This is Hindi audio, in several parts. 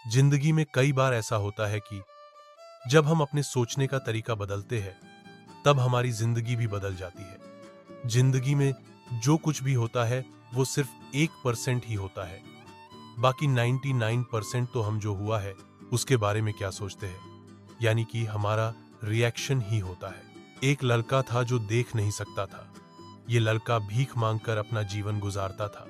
जिंदगी में कई बार ऐसा होता है कि जब हम अपने सोचने का तरीका बदलते हैं, तब हमारी जिंदगी भी बदल जाती है। जिंदगी में जो कुछ भी होता है, वो सिर्फ 1% ही होता है। बाकी 99% तो हम जो हुआ है, उसके बारे में क्या सोचते हैं, यानी कि हमारा रिएक्शन ही होता है। एक लड़का था जो देख नहीं सकता था। ये लड़का भीख मांगकर अपना जीवन गुजारता था।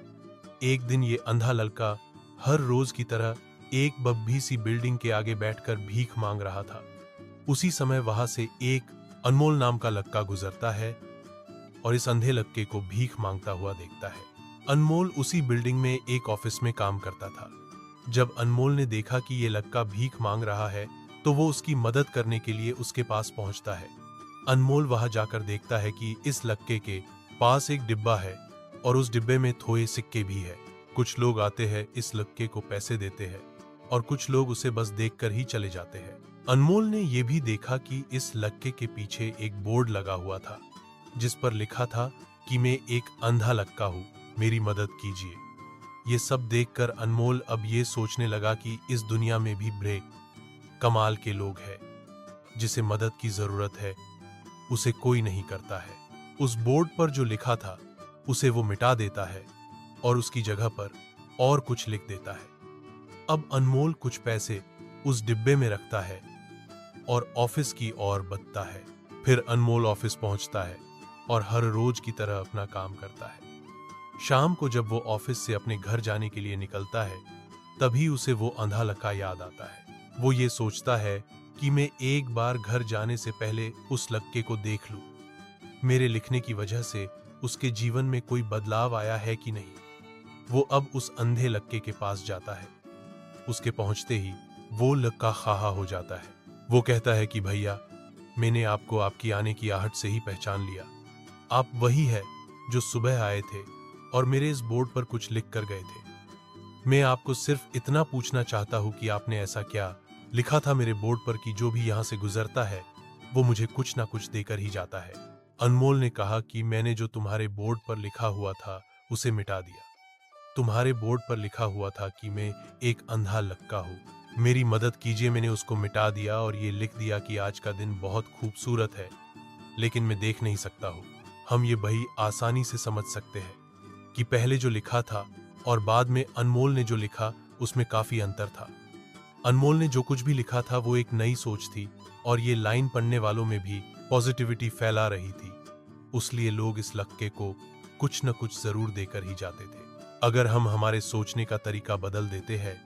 एक दिन ये अंधा लड़का हर रोज की तरह एक बब्बी सी बिल्डिंग के आगे बैठकर भीख मांग रहा था। उसी समय वहां से एक अनमोल नाम का लड़का गुजरता है और इस अंधे लड़के को भीख मांगता हुआ देखता है। अनमोल उसी बिल्डिंग में एक ऑफिस में काम करता था। जब अनमोल ने देखा कि ये लड़का भीख मांग रहा है, तो वो उसकी मदद करने के लिए उसके पास पहुंचता है। अनमोल वहां जाकर देखता है कि इस लड़के के पास एक डिब्बा है और उस डिब्बे में थोड़े सिक्के भी है। कुछ लोग आते हैं, इस लड़के को पैसे देते हैं और कुछ लोग उसे बस देखकर ही चले जाते हैं। अनमोल ने यह भी देखा कि इस लड़के के पीछे एक बोर्ड लगा हुआ था, जिस पर लिखा था कि मैं एक अंधा लड़का हूं, मेरी मदद कीजिए। ये सब देखकर अनमोल अब ये सोचने लगा कि इस दुनिया में भी बड़े कमाल के लोग हैं। जिसे मदद की जरूरत है, उसे कोई नहीं करता है। उस बोर्ड पर जो लिखा था, उसे वो मिटा देता है और उसकी जगह पर और कुछ लिख देता है। अब अनमोल कुछ पैसे उस डिब्बे में रखता है और ऑफिस की ओर बढ़ता है। फिर अनमोल ऑफिस पहुंचता है और हर रोज की तरह अपना काम करता है। शाम को जब वो ऑफिस से अपने घर जाने के लिए निकलता है, तभी उसे वो अंधा लड़का याद आता है। वो ये सोचता है कि मैं एक बार घर जाने से पहले उस लड़के को देख लूं। मेरे लिखने की वजह से उसके जीवन में कोई बदलाव आया है कि नहीं। वो अब उस अंधे लड़के के पास जाता है। उसके पहुंचते ही वो लड़का खाहा हो जाता है। वो कहता है कि भैया, मैंने आपको आपकी आने की आहट से ही पहचान लिया। आप वही है जो सुबह आए थे और मेरे इस बोर्ड पर कुछ लिख कर गए थे। मैं आपको सिर्फ इतना पूछना चाहता हूं कि आपने ऐसा क्या लिखा था मेरे बोर्ड पर कि जो भी यहां से गुजरता है, वो मुझे कुछ ना कुछ देकर ही जाता है। अनमोल ने कहा कि मैंने जो तुम्हारे बोर्ड पर लिखा हुआ था, उसे मिटा दिया। तुम्हारे बोर्ड पर लिखा हुआ था कि मैं एक अंधा लड़का हूं, मेरी मदद कीजिए। मैंने उसको मिटा दिया और ये लिख दिया कि आज का दिन बहुत खूबसूरत है, लेकिन मैं देख नहीं सकता हूं। हम ये बड़ी आसानी से समझ सकते हैं कि पहले जो लिखा था और बाद में अनमोल ने जो लिखा, उसमें काफी अंतर था। अनमोल ने जो कुछ भी लिखा था, वो एक नई सोच थी और ये लाइन पढ़ने वालों में भी पॉजिटिविटी फैला रही थी। उसलिए लोग इस लड़के को कुछ न कुछ जरूर देकर ही जाते थे। अगर हम हमारे सोचने का तरीका बदल देते हैं,